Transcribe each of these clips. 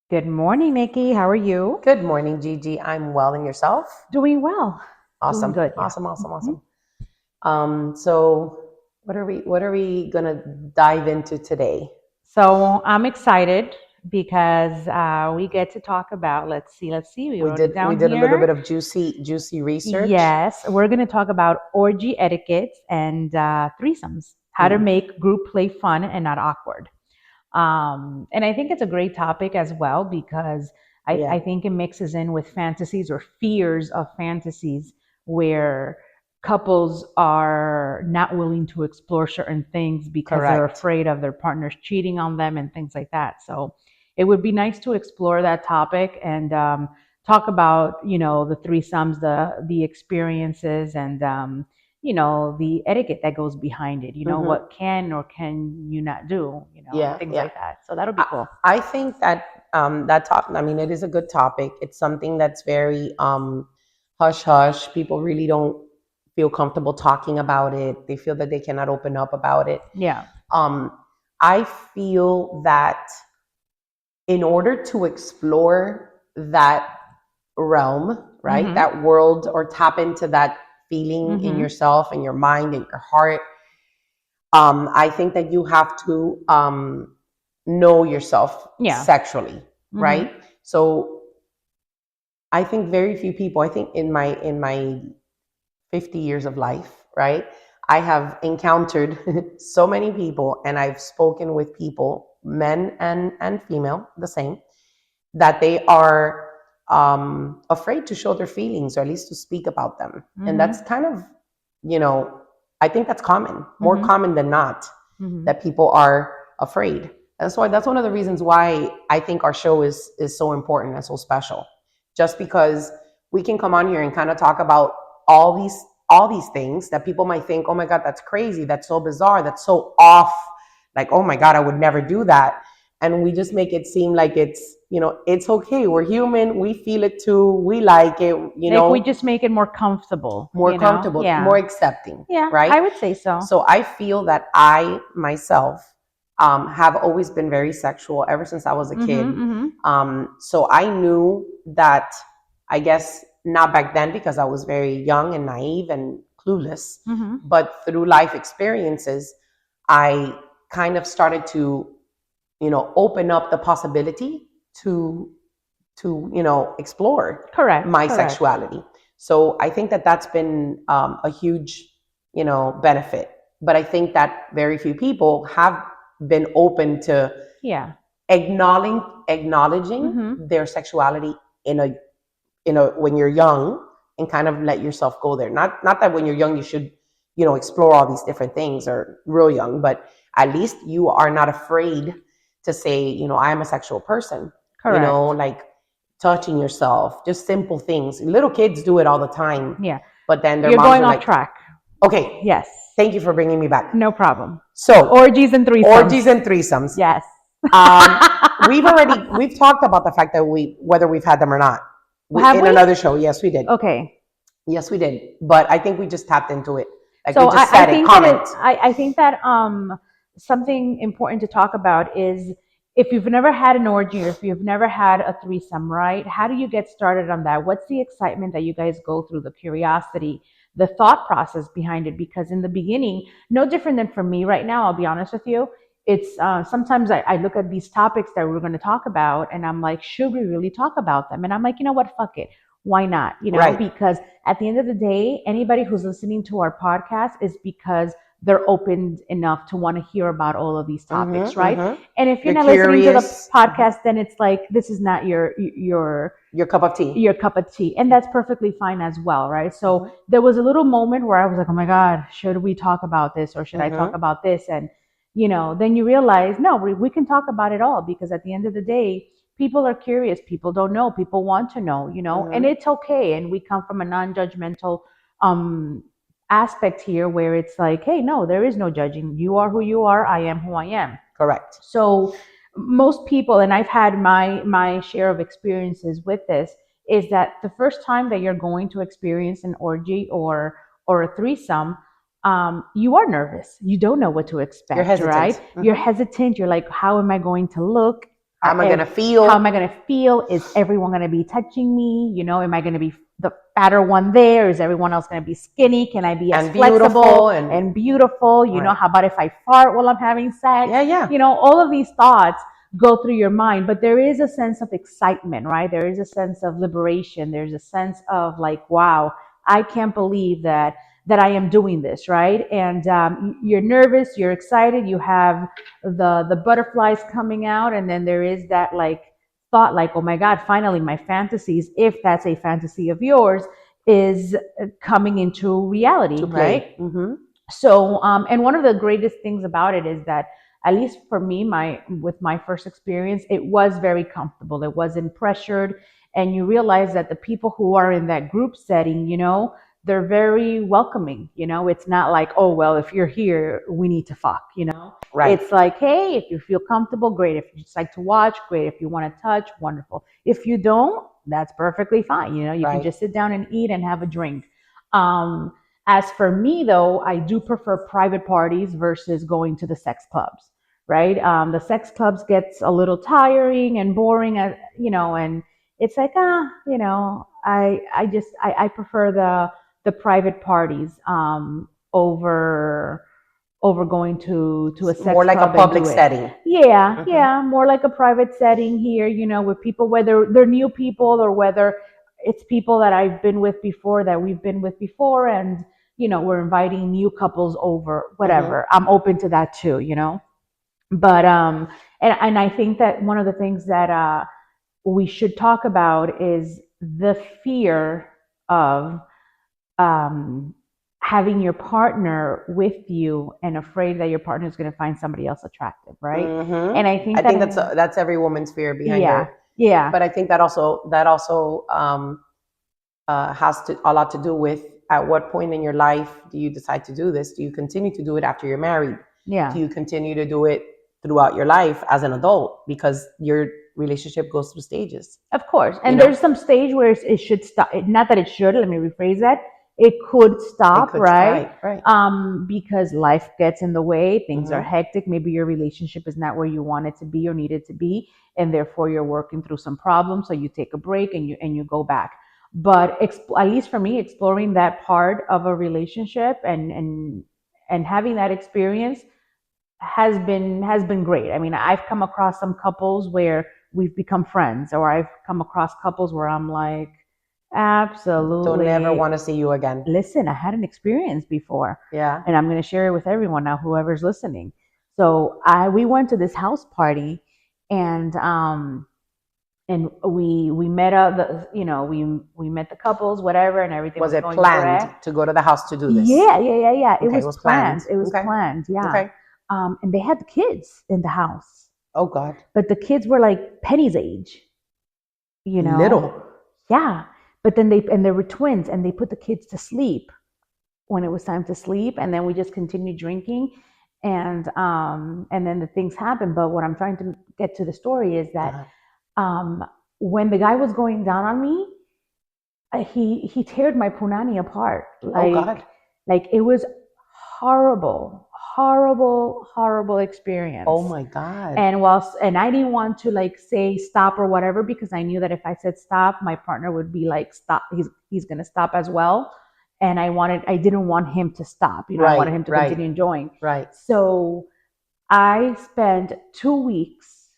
Good morning, Nikki. How are you? Good morning, Gigi. I'm well, and yourself? Doing well. Doing Awesome, good, yeah. awesome, awesome, Mhm. awesome. So what are we gonna dive into today? So I'm excited because we get to talk about, let's see, we We wrote it did we down did a little bit here. of juicy research. Yes, we're going to talk about orgy etiquettes and threesomes, how to Mm, make group play fun and not awkward. And I think it's a great topic as well because I yeah, think it mixes in with fantasies or fears of fantasies where couples are not willing to explore certain things because they're correct. afraid of their partners cheating on them and things like that. So it would be nice to explore that topic and talk about, the threesomes, the experiences, and the etiquette that goes behind it, hmm what can or can you not do, and Yeah, things yeah. like that. So that'll be I, cool. I think that that top. I mean, it is a good topic. It's something that's very hush hush. People really don't feel comfortable talking about it. They feel that they cannot open up about it. Yeah. Um, I feel that in order to explore that realm, right, Mm-hmm. that world, or tap into that feeling in Mm-hmm. yourself and your mind and your heart, I think that you have to know yourself Yeah. sexually, Mm-hmm. right? So I think very few people, I think in my 50 years of life, right? I have encountered so many people, and I've spoken with people, men and female, the same, that they are afraid to show their feelings, or at least to speak about them. And that's Mm-hmm. kind of, you know, I think that's common, more Mm-hmm. common than not, Mm-hmm. that people are afraid. And so that's one of the reasons why I think our show is so important and so special. Just because we can come on here and kind of talk about all these all these things that people might think, oh my God, that's crazy, that's so bizarre, that's so off, like, oh my God, I would never do that. And we just make it seem like it's okay. We're human. We feel it too. We like it, Like we just make it more comfortable, more comfortable, more Yeah. accepting, Yeah, right? I would say so. So I feel that I myself have always been very sexual ever since I was a Mm-hmm. kid. Mm-hmm. So I knew that, I guess not back then because I was very young and naive and clueless, Mm-hmm. but through life experiences, I kind of started to, open up the possibility to explore Correct. my Correct. sexuality. So I think that that's been a huge, benefit. But I think that very few people have been open to Yeah. acknowledging Mm-hmm. their sexuality in a when you're young, and kind of let yourself go there. Not that when you're young you should, explore all these different things, or real young, but at least you are not afraid to say, I am a sexual person. Correct. Like touching yourself, just simple things. Little kids do it all the time, Yeah. but then their You're moms going are off like, track. okay, Yes. thank you for bringing me back. No problem. So, Orgies and threesomes. orgies and threesomes. Yes. Um, we've talked about the fact that whether we've had them or not. Have In we? another show, yes, we did. Okay. Yes, we did. But I think we just tapped into it. Like we So just I said it. think that Comment. something important to talk about is if you've never had an orgy or if you've never had a threesome, right? How do you get started on that? What's the excitement that you guys go through, the curiosity, the thought process behind it? Because in the beginning, no different than for me right now, I'll be honest with you. It's sometimes I look at these topics that we're going to talk about and I'm like, should we really talk about them? And I'm like, you know what? Fuck it. Why not? Right. Because at the end of the day, anybody who's listening to our podcast is because they're opened enough to want to hear about all of these topics, Mm-hmm, right? mm-hmm. And if you're You're not listening to the curious. podcast, then it's like this is not Your cup of tea. your cup of tea, and that's perfectly fine as well, right? So Mm-hmm, there was a little moment where I was like, oh my God, should we talk about this or should I talk mm-hmm, about this? And then you realize, no, we can talk about it all because at the end of the day, people are curious, people don't know, people want to know, and mm-hmm. it's okay. And we come from a non-judgmental um aspect here where it's like, hey, no, there is no judging. You are who you are, I am who I am. Correct. So most people, and I've had my share of experiences with this, is that the first time that you're going to experience an orgy or a threesome, you are nervous. You don't know what to You're expect, right? hesitant. You're Mm-hmm. hesitant. You're like, how am I going to look? How am I going to feel? How am I going to feel? Is everyone going to be touching me? You know, am I going to be the fatter one there? Is everyone else going to be skinny? Can I be as flexible and beautiful? You know, how about if I fart while I'm having sex? Yeah. You know, all of these thoughts go through your mind, but there is a sense of excitement, right? There is a sense of liberation. There's a sense of like, wow, I can't believe that I am doing this, right? And you're nervous, you're excited, you have the butterflies coming out, and then there is that like thought, like, oh my God, finally my fantasies, if that's a fantasy of yours, is coming into reality, right? Mm-hmm. So, and one of the greatest things about it is that, at least for me, with my first experience, it was very comfortable. It wasn't pressured, and you realize that the people who are in that group setting, you know, they're very welcoming. You know, it's not like, oh well, if you're here, we need to fuck. You know, Right. it's like, hey, if you feel comfortable, great. If you just like to watch, great. If you want to touch, wonderful. If you don't, that's perfectly fine. You know, you can just sit down and eat and have a drink. Um, as for me, though, I do prefer private parties versus going to the sex clubs, right? The sex clubs gets a little tiring and boring, you know, and it's like, you know, I prefer the private parties over going to a sex more like club a public setting. Yeah, yeah, more like a private setting here, you know, with people, whether they're new people or whether it's people that I've been with before, that we've been with before, and you know, we're inviting new couples over, whatever. I'm open to that too, you know. But and I think that one of the things that we should talk about is the fear of um, having your partner with you and afraid that your partner is going to find somebody else attractive, right? And I think that's every woman's fear behind it. Yeah. But I think that also has a lot to do with, at what point in your life do you decide to do this? Do you continue to do it after you're married? Yeah. Do you continue to do it throughout your life as an adult? Because your relationship goes through stages. Of course. And there's some stage where it should stop. Not that it should, let me rephrase that. It could stop, right? Because life gets in the way. Things are hectic. Maybe your relationship is not where you want it to be or need it to be, and therefore you're working through some problems. So you take a break and you go back. But at least for me, exploring that part of a relationship and having that experience has been great. I mean, I've come across some couples where we've become friends, or I've come across couples where I'm like, absolutely, don't ever want to see you again. Listen, I had an experience before. Yeah. And I'm going to share it with everyone now, whoever's listening. So we went to this house party, and we met we met the couples, whatever, and everything was it planned to go to the house to do this? Yeah. It was planned. It was planned. Yeah. Okay. And they had the kids in the house. Oh God. But the kids were like Penny's age, you know. Little. Yeah. But then they were twins, and they put the kids to sleep when it was time to sleep, and then we just continued drinking, and then the things happened. But what I'm trying to get to the story is that when the guy was going down on me, he teared my punani apart. Like, oh God. Like, it was horrible experience. Oh my God. And I didn't want to like say stop or whatever, because I knew that if I said stop, my partner would be like, stop, he's gonna stop as well. And I didn't want him to stop, you know. I wanted him to continue enjoying. Right. So I spent 2 weeks.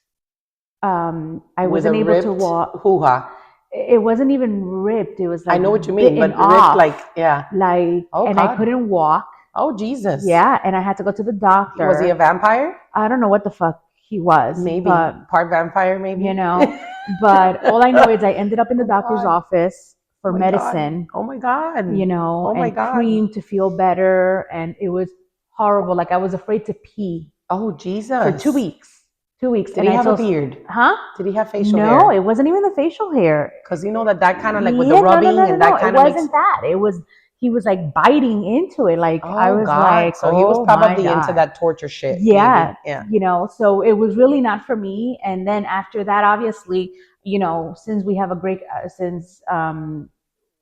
I wasn't able to walk. Hoo-ha. It wasn't even ripped. It was like, I know what you mean, but off. Ripped, like, yeah. Like, and God. I couldn't walk. Oh, Jesus. Yeah, and I had to go to the doctor. Was he a vampire? I don't know what the fuck he was. Maybe. Part vampire, maybe. You know, but all I know is I ended up in the doctor's office for medicine. God. Oh, my God. You know, and cream to feel better. And it was horrible. Like, I was afraid to pee. Oh, Jesus. For 2 weeks. 2 weeks. Did he have a beard? Huh? Did he have facial hair? No, it wasn't even the facial hair. Because you know that kind of like with the rubbing and that kind of it wasn't that. It was... He was like biting into it. Like, I was like, so he was probably into that torture shit. Yeah. Maybe. Yeah. You know, so it was really not for me. And then after that, obviously, you know, since we have a great,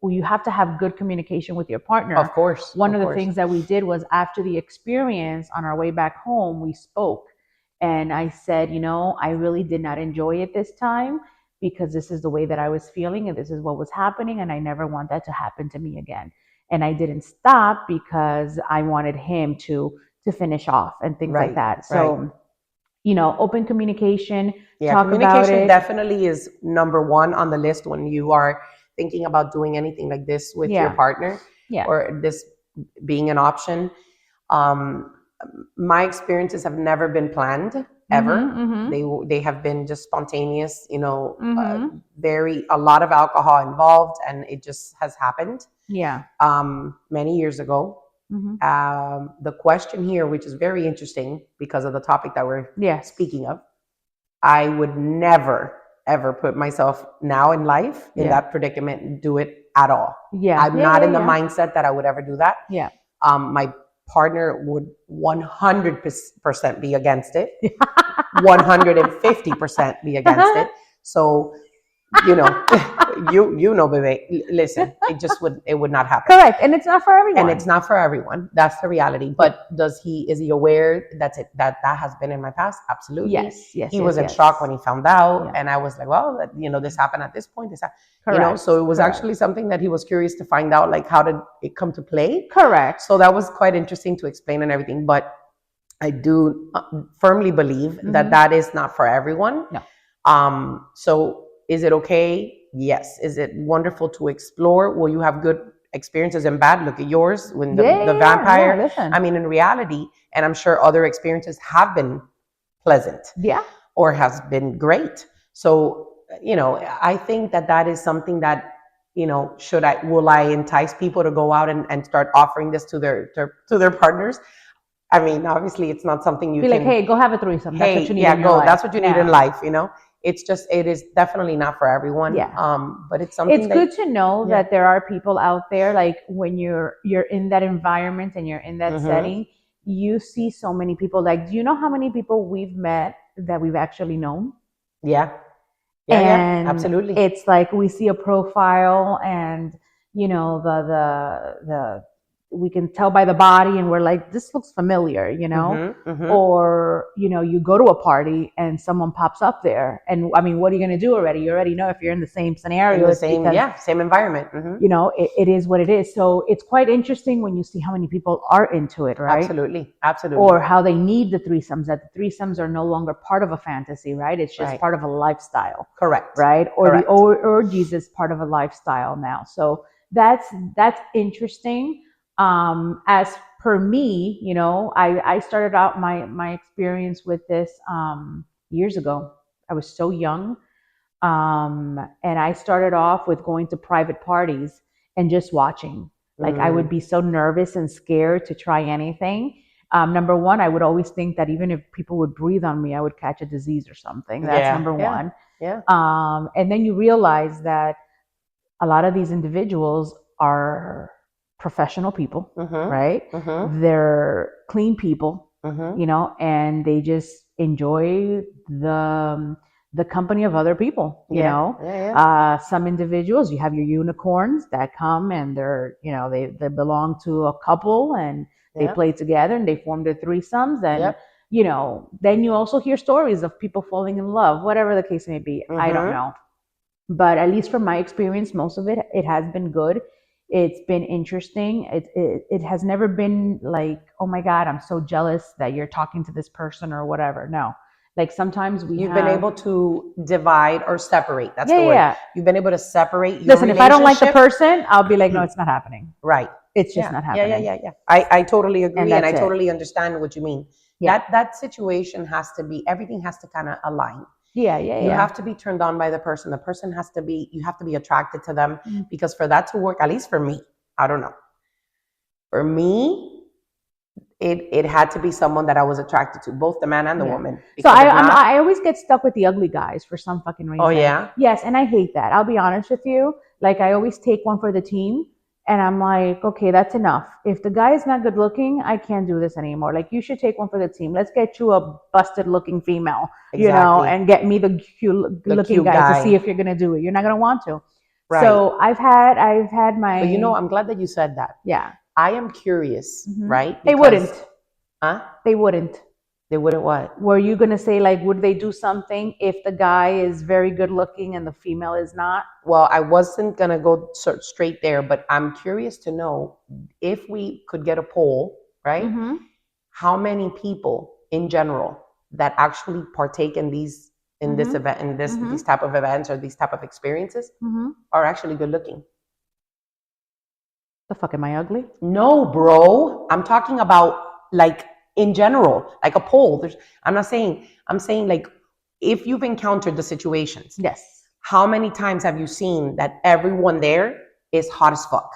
you have to have good communication with your partner. Of course. One of the things that we did was, after the experience, on our way back home, we spoke. And I said, I really did not enjoy it this time because this is the way that I was feeling and this is what was happening. And I never want that to happen to me again. And I didn't stop because I wanted him to finish off and things like Right, that. right. So, open communication, Yeah, talk about communication it. definitely is number one on the list when you are thinking about doing anything like this with your Yeah. partner Yeah. or this being an option. Um, my experiences have never been planned ever. They have been just spontaneous, a lot of alcohol involved, and it just has happened. Yeah. Many years ago. The question here, which is very interesting because of the topic that we're speaking of, I would never ever put myself now in life in that predicament and do it at all. Yeah. I'm not in the mindset that I would ever do that. Yeah. My partner would 100% be against it. 150% be against it. So, you know, baby, listen, it would not happen. Correct. And it's not for everyone. And it's not for everyone. That's the reality. But is he aware that has been in my past? Absolutely. Yes. He was in shock when he found out. And I was like, well, this happened at this point. Correct. So it was actually something that he was curious to find out, like, how did it come to play? Correct. So that was quite interesting to explain and everything. But I do firmly believe that is not for everyone. No. So is it okay? Yes. Is it wonderful to explore? Will you have good experiences and bad? Look at yours when the vampire. Listen. I mean, in reality, and I'm sure other experiences have been pleasant. Yeah. Or has been great. So, I think that is something that, will I entice people to go out and start offering this to their partners? I mean, obviously, it's not something you be can like, hey, go have a threesome. That's what you need in your go. life. That's what you need in life, it is definitely not for everyone. Yeah. But it's something. It's good to know that there are people out there, like when you're in that environment and you're in that setting, you see so many people. Like, do you know how many people we've met that we've actually known? Yeah. And absolutely. It's like we see a profile and the we can tell by the body and we're like, this looks familiar, or you go to a party and someone pops up there, and I mean, what are you going to do already? You already know if you're in the same scenario, in the same environment. It is what it is. So it's quite interesting when you see how many people are into it, right? Absolutely. Or how they need the threesomes, that the threesomes are no longer part of a fantasy, right? It's just part of a lifestyle. Correct. Right? Or the orgies is part of a lifestyle now. So that's interesting. As per me, I started out my experience with this years ago. I was so young. And I started off with going to private parties and just watching. Like I would be so nervous and scared to try anything. Number one, I would always think that even if people would breathe on me, I would catch a disease or something. That's number one. Yeah. And then you realize that a lot of these individuals are professional people, right? They're clean people, and they just enjoy the company of other people, some individuals, you have your unicorns that come and they're, they belong to a couple and they play together and they form their threesomes. And, then you also hear stories of people falling in love, whatever the case may be. I don't know. But at least from my experience, most of it has been good. It's been interesting. It has never been like, oh my God, I'm so jealous that you're talking to this person or whatever. No. Like sometimes you've been able to divide or separate. That's the word. Yeah. You've been able to separate your Listen, if I don't like the person, I'll be like, no, it's not happening. Right. It's just not happening. Yeah. I totally agree, and I totally understand what you mean. Yeah. That situation has to be, everything has to kind of align. Yeah. You have to be turned on by the person. The person has to be, you have to be attracted to them, because for that to work, at least for me, I don't know. For me, it had to be someone that I was attracted to, both the man and the woman. So I always get stuck with the ugly guys for some fucking reason. Oh yeah? Yes, and I hate that. I'll be honest with you. Like I always take one for the team, and I'm like, okay, that's enough. If the guy is not good looking, I can't do this anymore. Like you should take one for the team. Let's get you a busted looking female, and get me the cute looking guy to see if you're gonna do it. You're not gonna want to. Right. So I've had my. But I'm glad that you said that. Yeah. I am curious, right? Because, they wouldn't. Huh? They wouldn't. They wouldn't what? Were you going to say, like, would they do something if the guy is very good looking and the female is not? Well, I wasn't going to go straight there, but I'm curious to know if we could get a poll, right? Mm-hmm. How many people in general that actually partake in this Mm-hmm. event, in Mm-hmm. these type of events or these type of experiences Mm-hmm. are actually good looking? The fuck, am I ugly? No, bro. I'm talking about like in general, like a poll. I'm saying like if you've encountered the situations, Yes. how many times have you seen that everyone there is hot as fuck?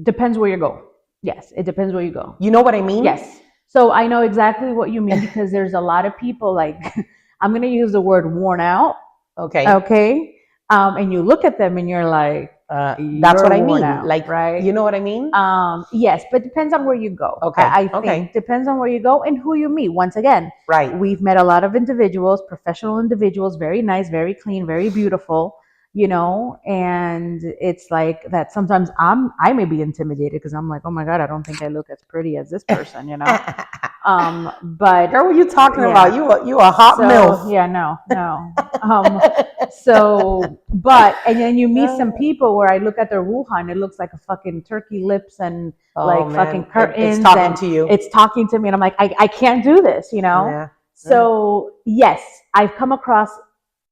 Depends where you go. Yes, it depends where you go. You know what I mean? Yes. So I know exactly what you mean because there's a lot of people like, I'm going to use the word worn out. Okay. Okay. And you look at them and you're like, that's what I mean. Out, like, right? You know what I mean? Yes, but depends on where you go. Okay. I think depends on where you go and who you meet. Once again, right. We've met a lot of individuals, professional individuals, very nice, very clean, very beautiful, and it's like that sometimes I may be intimidated because I'm like, oh my God, I don't think I look as pretty as this person, but girl, what are you talking about? You a hot MILF. Yeah, no. And then you meet some people where I look at their wuhan, it looks like a fucking turkey lips and fucking curtains. It's talking to you. It's talking to me, and I'm like, I can't do this, Yeah. So yes, I've come across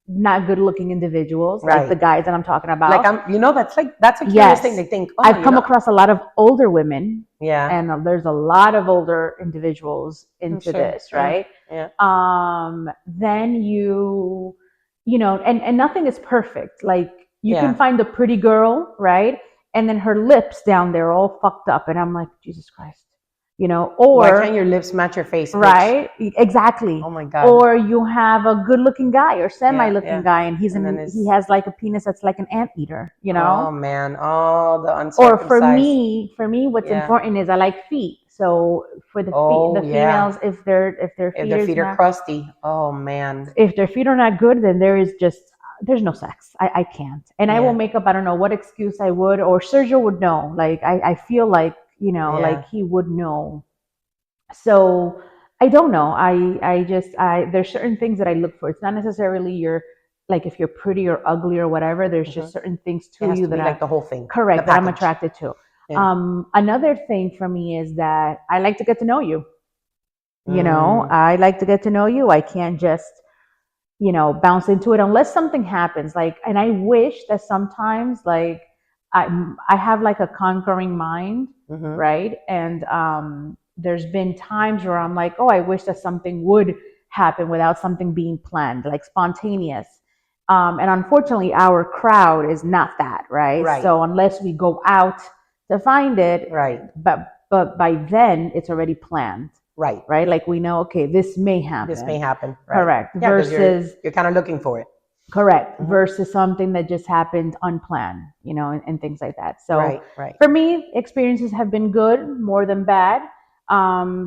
not good looking individuals, like the guys that I'm talking about. Like that's a curious thing. They think, I've come across a lot of older women. Yeah. And there's a lot of older individuals into this, right? Yeah. Then and nothing is perfect. Like you can find a pretty girl, right? And then her lips down there all fucked up. And I'm like, Jesus Christ. Or why can't your lips match your face? Bitch? Right? Exactly. Oh my God. Or you have a good-looking guy or semi-looking guy, and he has like a penis that's like an anteater. Oh man. Oh, the uncircumcised. Or for me, what's important is I like feet. So for the females, if their feet are crusty, oh man. If their feet are not good, then there's no sex. I can't, and I will make up. I don't know what excuse I would, or Sergio would know. Like I feel like. Like he would know. So I don't know. There's certain things that I look for. It's not necessarily if you're pretty or ugly or whatever. There's just certain things to you that like the whole thing. Correct. That I'm attracted to. Yeah. Another thing for me is that I like to get to know you. I like to get to know you. I can't just, bounce into it unless something happens. And I wish that sometimes I have like a conquering mind, right? And there's been times where I'm like, oh, I wish that something would happen without something being planned, like spontaneous. And unfortunately, our crowd is not that, right? So unless we go out to find it, but by then it's already planned. Right. Like we know, okay, this may happen. Right. Correct. Yeah, versus you're kind of looking for it. Correct. Versus something that just happened unplanned, and things like that. So for me, experiences have been good more than bad.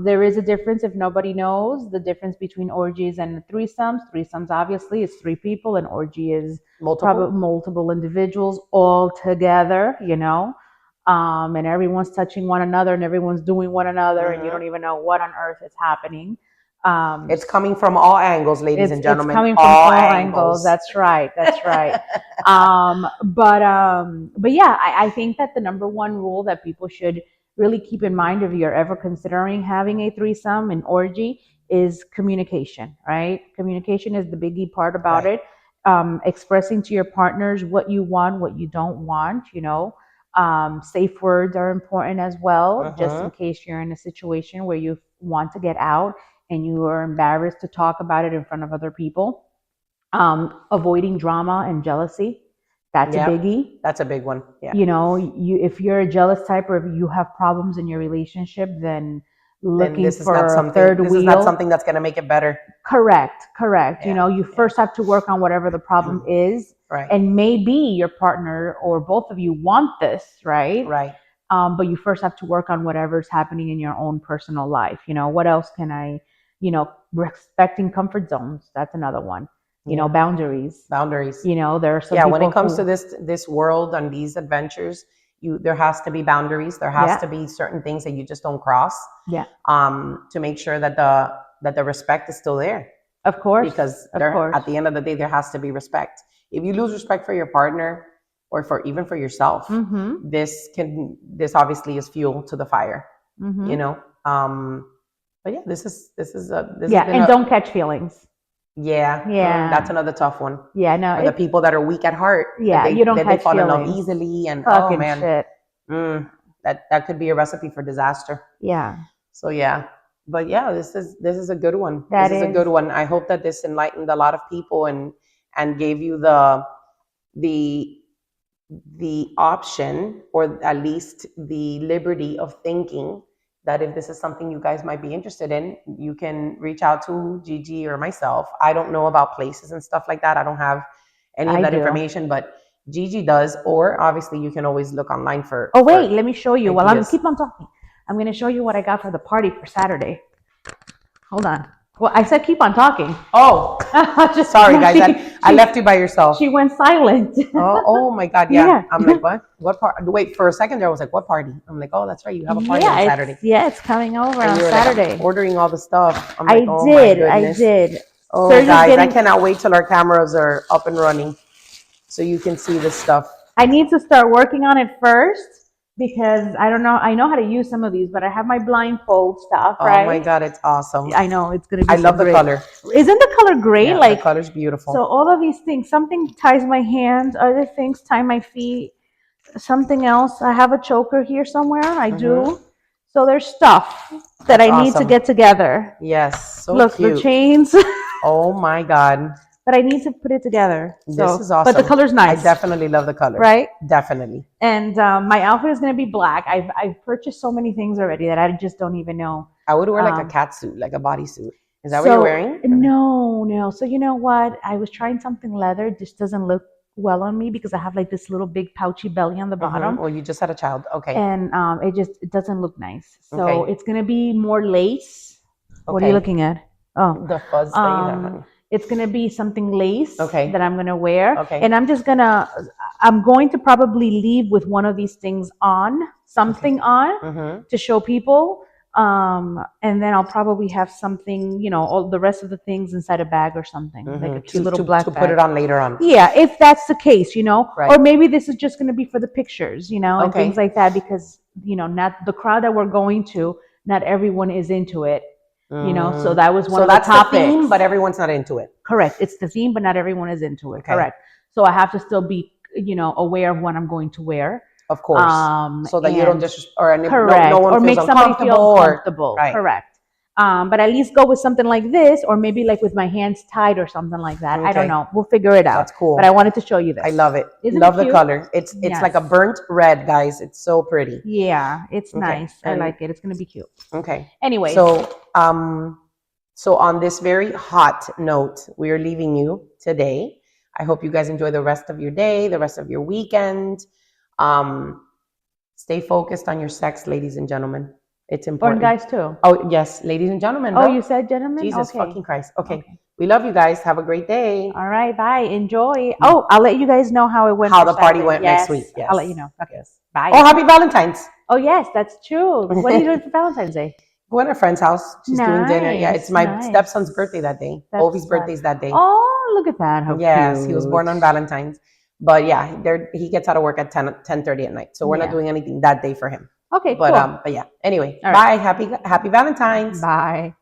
There is a difference, if nobody knows, the difference between orgies and threesomes. Threesomes, obviously, is 3 people. An orgy is multiple individuals all together, and everyone's touching one another and everyone's doing one another, and you don't even know what on earth is happening. It's coming from all angles, ladies and gentlemen. It's coming from all angles. That's right. But yeah, I think that the number one rule that people should really keep in mind if you're ever considering having a threesome, an orgy, is communication, right? Communication is the biggie part about it. Expressing to your partners what you want, what you don't want, safe words are important as well, just in case you're in a situation where you want to get out and you are embarrassed to talk about it in front of other people. Avoiding drama and jealousy. That's a biggie. That's a big one. Yeah. If you're a jealous type or if you have problems in your relationship, then looking for a third wheel. This is not something that's going to make it better. Correct. Yeah. You first have to work on whatever the problem is. Right. And maybe your partner or both of you want this, right? Right. But you first have to work on whatever's happening in your own personal life. What else can I, respecting comfort zones. That's another one. Boundaries. There are some people when it comes to this world and these adventures, there has to be boundaries. There has to be certain things that you just don't cross. Yeah. To make sure that that the respect is still there, Of course. because Of there, course. at the end of the day, there has to be respect. If you lose respect for your partner, or for even for yourself, Mm-hmm. this obviously is fuel to the fire. Mm-hmm. You know. But yeah, this has Yeah, been and a, don't catch feelings. yeah, Yeah. that's another tough one. Yeah, no, For the people that are weak at heart, yeah, that you don't they catch fall in love feelings. easily, and oh Fucking man, shit. that could be a recipe for disaster. Yeah, So yeah, but yeah, this is a good one. that This is a good is. one. I hope that this enlightened a lot of people, and gave you the the option, or at least the liberty of thinking that if this is something you guys might be interested in, you can reach out to Gigi or myself. I don't know about places and stuff like that. I don't have any of I that do. information, but Gigi does. Or obviously, you can always look online for. Oh wait, let me show you. While I'm ideas. keep on talking, I'm gonna show you what I got for the party for Saturday. Hold on. Well, I said keep on talking. Oh, Just sorry guys, I left you by yourself. She went silent. Oh my God, yeah. Yeah. I'm like, what? What part? Wait, for a second there, I was like, what party? I'm like, oh, that's right, you have a party on Saturday. It's coming over And on you were like, Saturday. I'm ordering all the stuff. I'm I like, oh my goodness. did. Oh Serge is guys, I getting- cannot wait till our cameras are up and running, so you can see this stuff. I need to start working on it first because I don't know. I know how to use some of these, but I have my blindfold stuff, right? Oh my God, it's awesome. I know it's gonna be. I love the great. color. Isn't the color great? Yeah, like the color's beautiful. So all of these things. Something ties my hands. Other things tie my feet. Something else. I have a choker here somewhere. I do. So there's stuff that That's I need to awesome. get together. Yes, so Look, cute. the chains. Oh my God. But I need to put it together. This is awesome. But the color's nice. I definitely love the color. Right? Definitely. And my outfit is going to be black. I've purchased so many things already that I just don't even know. I would wear like a cat suit, like a bodysuit. Is that what you're wearing? No. So you know what? I was trying something leather. It just doesn't look well on me because I have like this little big pouchy belly on the bottom. Well, you just had a child. Okay. And it doesn't look nice. So Okay. it's going to be more lace. What are you looking at? Oh. The fuzz that you have. It's going to be something lace Okay. that I'm going to wear. Okay. And I'm going to probably leave with one of these things on, something on to show people. And then I'll probably have something, all the rest of the things inside a bag or something, like a cute little black to bag. put it on later on. Yeah, if that's the case, Right. or maybe this is just going to be for the pictures, and Okay. things like that, because, not the crowd that we're going to, not everyone is into it. So that was one of the topics. So that's the theme, but everyone's not into it. Correct. It's the theme, but not everyone is into it. Okay. Correct. So I have to still be, aware of what I'm going to wear. Of course. So that you don't just, correct. no one or feels make somebody feel uncomfortable. Right. Correct. But at least go with something like this, or maybe like with my hands tied or something like that. I don't Okay. know. We'll figure it out. That's cool. But I wanted to show you this. I love it. Isn't love it the cute? color. It's Yes. like a burnt red, guys. It's so pretty. Yeah, it's Okay. nice. I And- like it. It's gonna be cute. Okay. Anyway. So on this very hot note, we are leaving you today. I hope you guys enjoy the rest of your day, the rest of your weekend. Stay focused on your sex, ladies and gentlemen. It's Or important. guys too. Oh, yes, ladies and gentlemen. Oh, no? you said gentlemen? Jesus Okay. fucking Christ. Okay. We love you guys. Have a great day. All right, bye. Enjoy. Oh, I'll let you guys know how it went. How for the party Saturday. went next week. Yes. I'll let you know. Okay. Yes. Bye. Oh, happy Valentine's. Oh, yes, that's true. What are you doing for Valentine's Day? Going to a friend's house. She's doing dinner. Yeah, it's my Nice. stepson's birthday that day. That's Ovi's fun. birthday's that day. Oh, look at that. How Yes, cute. he was born on Valentine's. But yeah, he gets out of work at 10:30 at night. So we're not Yeah. doing anything that day for him. Okay, But cool. yeah. Anyway, All bye. Happy Valentine's. Bye.